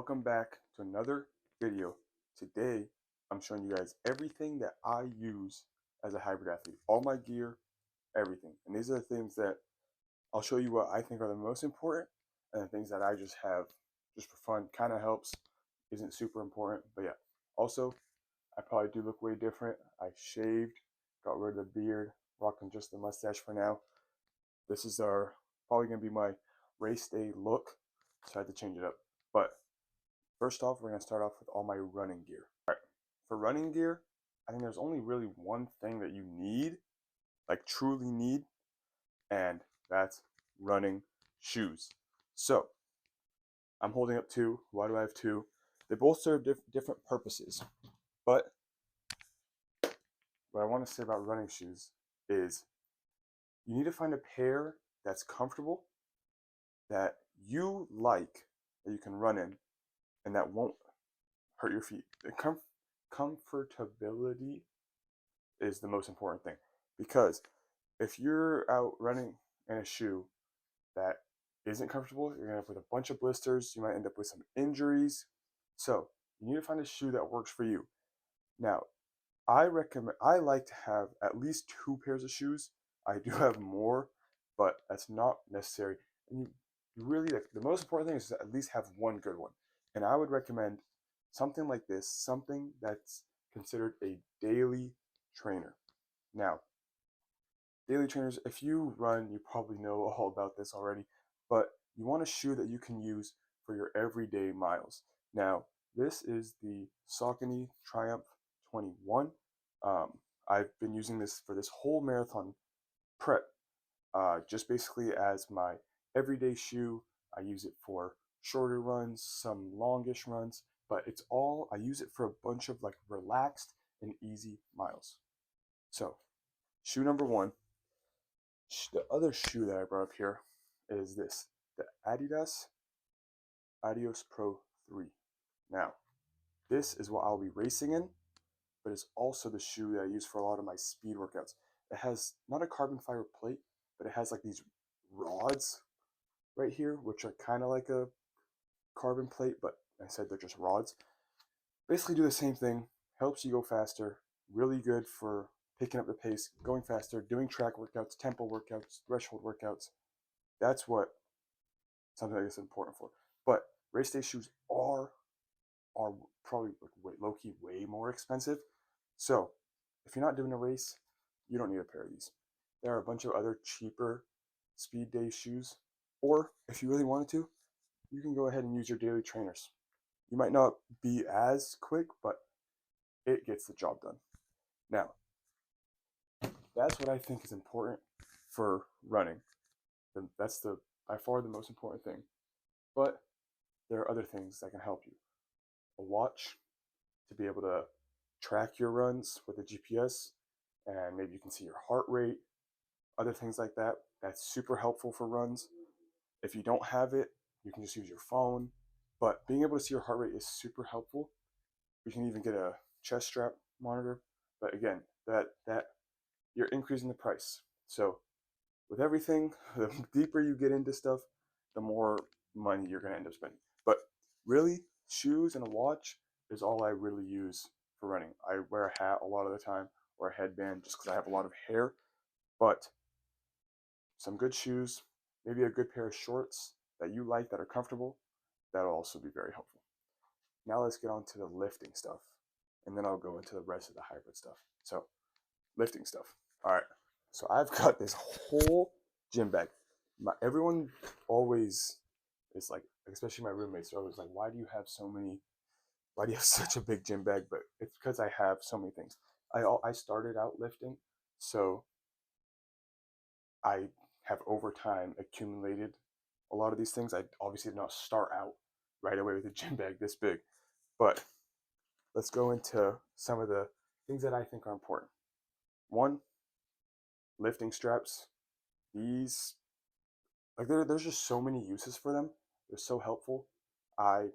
welcome back to another video. Today, I'm showing you guys everything that I use as a hybrid athlete. All my gear, everything. And these are the things that I'll show you what I think are the most important and the things that I just have just for fun. Kind of helps, isn't super important, but yeah. Also, I probably do look way different. I shaved, got rid of the beard, rocking just the mustache for now. This is probably going to be my race day look, so I had to change it up. But first off, we're going to start off with all my running gear. All right, for running gear, I think there's only really one thing that you need, like truly need, and that's running shoes. So I'm holding up two. Why do I have two? They both serve different purposes. But what I want to say about running shoes is you need to find a pair that's comfortable, that you like, that you can run in, and that won't hurt your feet. The comfortability is the most important thing, because if you're out running in a shoe that isn't comfortable, you're gonna end up with a bunch of blisters. You might end up with some injuries. So you need to find a shoe that works for you. Now, I like to have at least two pairs of shoes. I do have more, but that's not necessary. And you really, the most important thing is to at least have one good one. And I would recommend something like this, something that's considered a daily trainer. Now, daily trainers, if you run, you probably know all about this already, but you want a shoe that you can use for your everyday miles. Now, this is the Saucony Triumph 21. I've been using this for this whole marathon prep, just basically as my everyday shoe. I use it for shorter runs, some longish runs, but I use it for a bunch of like relaxed and easy miles. So, shoe number one. The other shoe that I brought up here is this, the Adidas Adios Pro 3. Now, this is what I'll be racing in, but it's also the shoe that I use for a lot of my speed workouts. It has not a carbon fiber plate, but it has like these rods right here, which are kind of like a carbon plate, but I said they're just rods. Basically do the same thing, helps you go faster, really good for picking up the pace, going faster, doing track workouts, tempo workouts, threshold workouts. That's what something like this is important for. But race day shoes are probably low-key way more expensive. So if you're not doing a race, you don't need a pair of these. There are a bunch of other cheaper speed day shoes. Or if you really wanted to, you can go ahead and use your daily trainers. You might not be as quick, but it gets the job done. Now, that's what I think is important for running. That's by far the most important thing. But there are other things that can help you. A watch to be able to track your runs with a GPS, and maybe you can see your heart rate, other things like that. That's super helpful for runs. If you don't have it, you can just use your phone. But being able to see your heart rate is super helpful. You can even get a chest strap monitor. But again, that you're increasing the price. So with everything, the deeper you get into stuff, the more money you're going to end up spending. But really, shoes and a watch is all I really use for running. I wear a hat a lot of the time, or a headband, just because I have a lot of hair. But some good shoes, maybe a good pair of shorts that you like, that are comfortable, that'll also be very helpful. Now let's get on to the lifting stuff, and then I'll go into the rest of the hybrid stuff. So, lifting stuff. All right. So I've got this whole gym bag. Everyone always is like, especially my roommates, are always like, why do you have such a big gym bag? But it's because I have so many things. I started out lifting, so I have over time accumulated a lot of these things. I obviously did not start out right away with a gym bag this big, but let's go into some of the things that I think are important. One, lifting straps. These, like, there's just so many uses for them. They're so helpful. I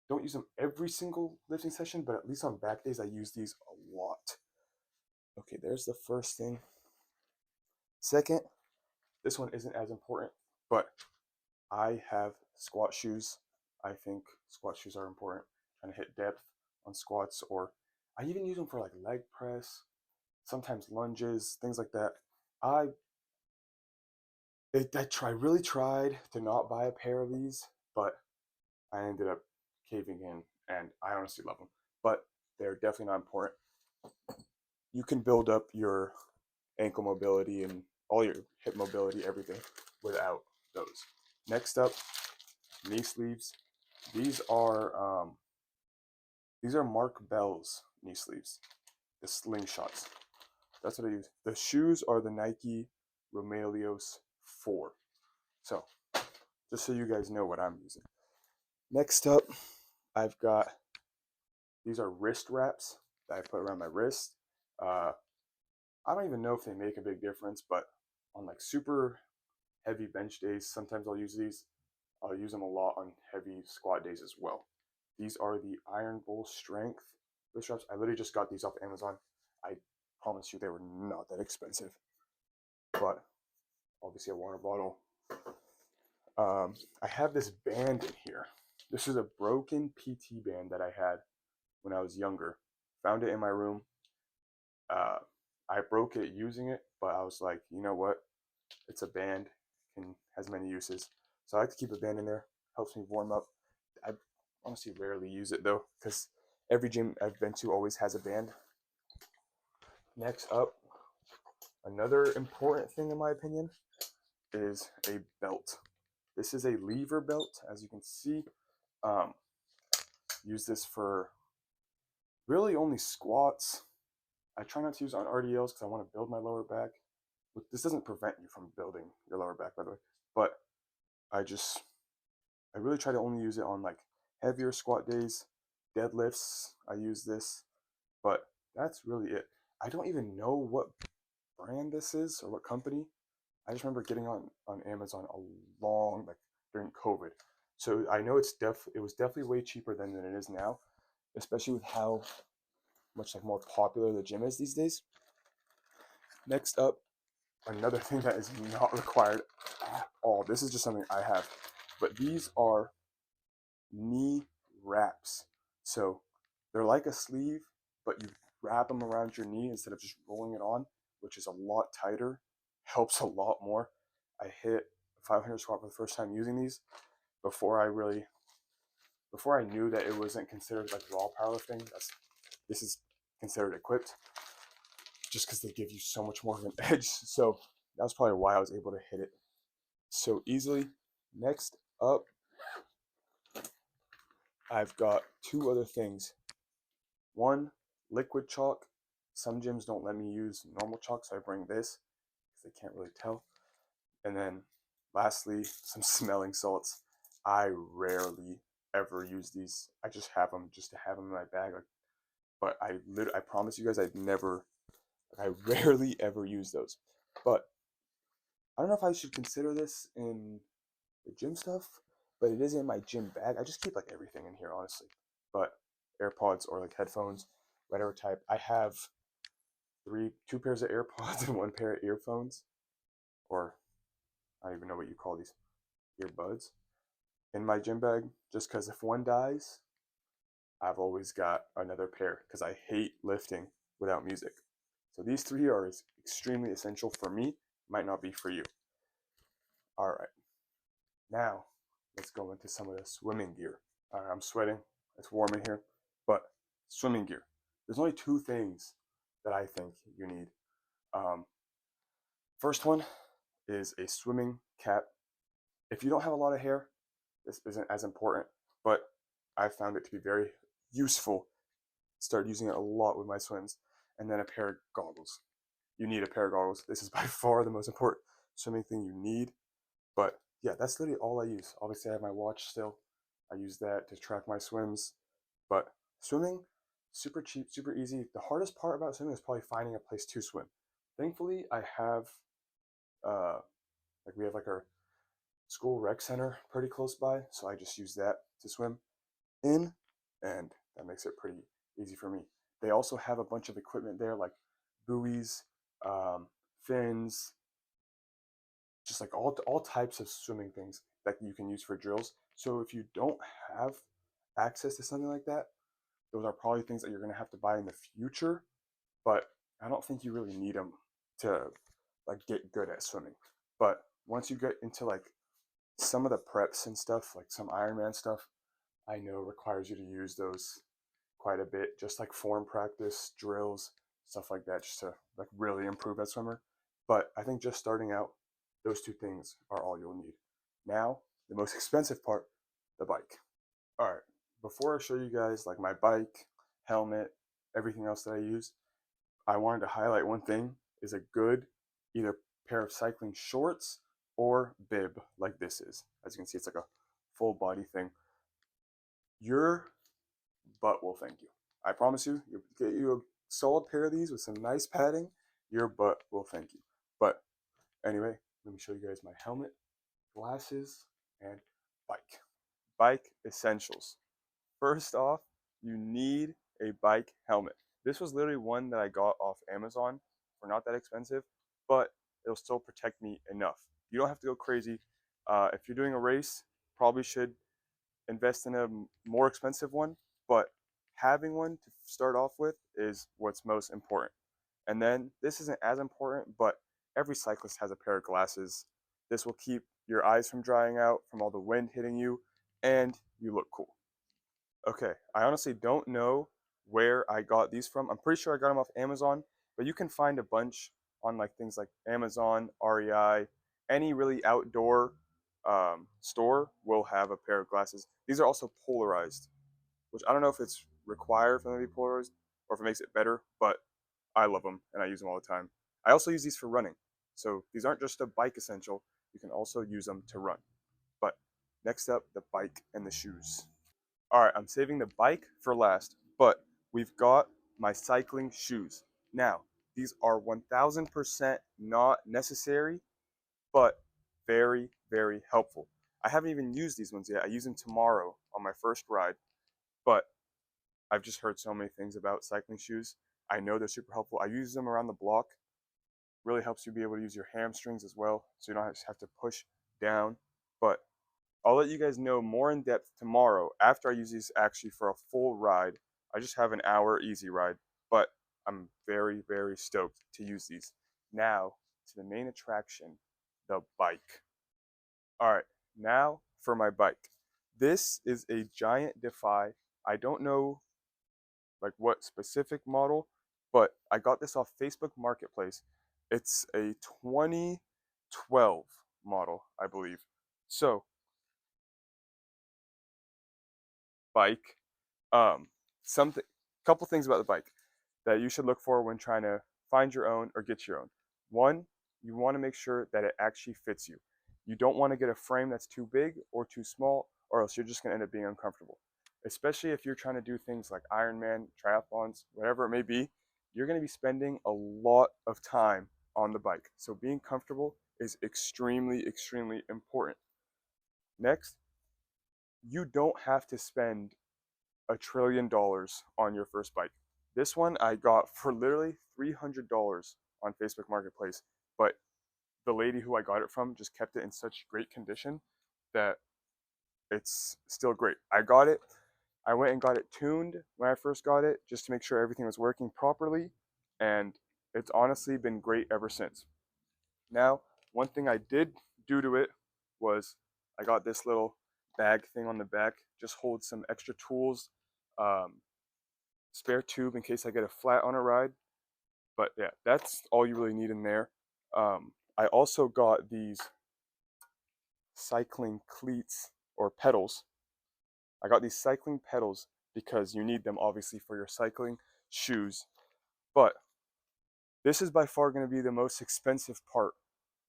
don't use them every single lifting session, but at least on back days, I use these a lot. Okay, there's the first thing. Second, this one isn't as important, but I have squat shoes. I think squat shoes are important. Trying to hit depth on squats, or I even use them for like leg press, sometimes lunges, things like that. I really tried to not buy a pair of these, but I ended up caving in, and I honestly love them. But they're definitely not important. You can build up your ankle mobility and all your hip mobility, everything, without those. Next up, knee sleeves. These are um, these are Mark Bell's knee sleeves, the slingshots. That's what I use. The shoes are the Nike Romaleos 4. So, just so you guys know what I'm using. Next up, I've got, these are wrist wraps that I put around my wrist. Uh, I don't even know if they make a big difference, but on like super heavy bench days, sometimes I'll use these. I'll use them a lot on heavy squat days as well. These are the Iron Bull Strength wrist wraps. I literally just got these off Amazon. I promise you they were not that expensive, but obviously a water bottle. I have this band in here. This is a broken PT band that I had when I was younger. Found it in my room. Uh, I broke it using it, but I was like, you know what? It's a band, and has many uses. So I like to keep a band in there. Helps me warm up. I honestly rarely use it though, because every gym I've been to always has a band. Next up, another important thing in my opinion is a belt. This is a lever belt, as you can see. Um, use this for really only squats. I try not to use it on RDLs because I want to build my lower back. This doesn't prevent you from building your lower back, by the way, but I really try to only use it on like heavier squat days, deadlifts. I use this, but that's really it. I don't even know what brand this is or what company. I just remember getting on Amazon a long, like during COVID. So I know it was definitely way cheaper than it is now, especially with how much like more popular the gym is these days. Next up, another thing that is not required at all. This is just something I have, but these are knee wraps. So they're like a sleeve, but you wrap them around your knee instead of just rolling it on, which is a lot tighter, helps a lot more. I hit 500 squat for the first time using these before I knew that it wasn't considered like raw powerlifting. This is considered equipped, just because they give you so much more of an edge. So that was probably why I was able to hit it so easily. Next up, I've got two other things. One, liquid chalk. Some gyms don't let me use normal chalk, so I bring this because they can't really tell. And then lastly, some smelling salts. I rarely ever use these. I just have them just to have them in my bag. But I promise you guys, I rarely ever use those. But I don't know if I should consider this in the gym stuff, but it is in my gym bag. I just keep like everything in here, honestly. But AirPods or like headphones, whatever type. I have two pairs of AirPods and one pair of earphones, or I don't even know what you call these, earbuds, in my gym bag, just because if one dies, I've always got another pair because I hate lifting without music. So these three are extremely essential for me, might not be for you. All right, now let's go into some of the swimming gear. I'm sweating, it's warm in here, but swimming gear. There's only two things that I think you need. Um, First one is a swimming cap. If you don't have a lot of hair, this isn't as important, but I found it to be very useful. Started using it a lot with my swims. And then a pair of goggles. You need a pair of goggles. This is by far the most important swimming thing you need. But yeah, that's literally all I use. Obviously, I have my watch still. I use that to track my swims. But swimming, super cheap, super easy. The hardest part about swimming is probably finding a place to swim. Thankfully, I have uh, we have like our school rec center pretty close by, so I just use that to swim in, and that makes it pretty easy for me. They also have a bunch of equipment there, like buoys, fins, just like all types of swimming things that you can use for drills. So if you don't have access to something like that, those are probably things that you're going to have to buy in the future, but I don't think you really need them to like get good at swimming. But once you get into like some of the preps and stuff, like some Ironman stuff, I know requires you to use those quite a bit, just like form practice, drills, stuff like that, just to like really improve as swimmer. But I think just starting out, those two things are all you'll need. Now, the most expensive part, the bike. All right, before I show you guys like my bike, helmet, everything else that I use, I wanted to highlight one thing is a good either pair of cycling shorts or bib like this is. As you can see, it's like a full body thing. Your butt will thank you. I promise you, you get you a solid pair of these with some nice padding, your butt will thank you. But anyway, let me show you guys my helmet, glasses, and bike. Bike essentials. First off, you need a bike helmet. This was literally one that I got off Amazon for not that expensive, but it'll still protect me enough. You don't have to go crazy. If you're doing a race, probably should invest in a more expensive one, but having one to start off with is what's most important. And then this isn't as important, but every cyclist has a pair of glasses. This will keep your eyes from drying out from all the wind hitting you, and you look cool. Okay, I honestly don't know where I got these from. I'm pretty sure I got them off Amazon, but you can find a bunch on like things like Amazon, REI, any really outdoor store will have a pair of glasses. These are also polarized, which I don't know if it's required for them to be polarized or if it makes it better, but I love them and I use them all the time. I also use these for running. So these aren't just a bike essential, you can also use them to run. But next up, the bike and the shoes. All right, I'm saving the bike for last, but we've got my cycling shoes. Now, these are 1000% not necessary, but very, very helpful. I haven't even used these ones yet. I use them tomorrow on my first ride, but I've just heard so many things about cycling shoes. I know they're super helpful. I use them around the block. Really helps you be able to use your hamstrings as well, so you don't have to push down. But I'll let you guys know more in depth tomorrow after I use these actually for a full ride. I just have an hour easy ride, but I'm very, very stoked to use these. Now to the main attraction, the bike. All right, now for my bike. This is a Giant Defy. I don't know like what specific model, but I got this off Facebook Marketplace. It's a 2012 model, I believe. So, bike. Something, couple things about the bike that you should look for when trying to find your own or get your own. One, you want to make sure that it actually fits you. You don't want to get a frame that's too big or too small, or else you're just going to end up being uncomfortable. Especially if you're trying to do things like Ironman, triathlons, whatever it may be, you're going to be spending a lot of time on the bike. So being comfortable is extremely, extremely important. Next, you don't have to spend $1 trillion on your first bike. This one I got for literally $300 on Facebook Marketplace, but the lady who I got it from just kept it in such great condition that it's still great. I got it. I went and got it tuned when I first got it just to make sure everything was working properly, and it's honestly been great ever since. Now, one thing I did do to it was I got this little bag thing on the back, just holds some extra tools, um, spare tube in case I get a flat on a ride. But yeah, that's all you really need in there. I also got these cycling cleats or pedals. I got these cycling pedals because you need them obviously for your cycling shoes. But this is by far going to be the most expensive part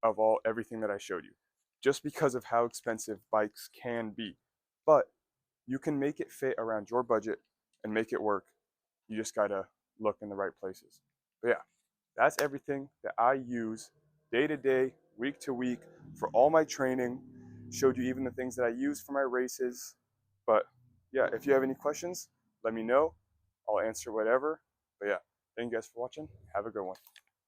of everything that I showed you, just because of how expensive bikes can be. But you can make it fit around your budget and make it work. You just gotta look in the right places. But yeah, that's everything that I use day to day, week to week for all my training. Showed you even the things that I use for my races. But yeah, if you have any questions, let me know. I'll answer whatever. But yeah, thank you guys for watching. Have a good one.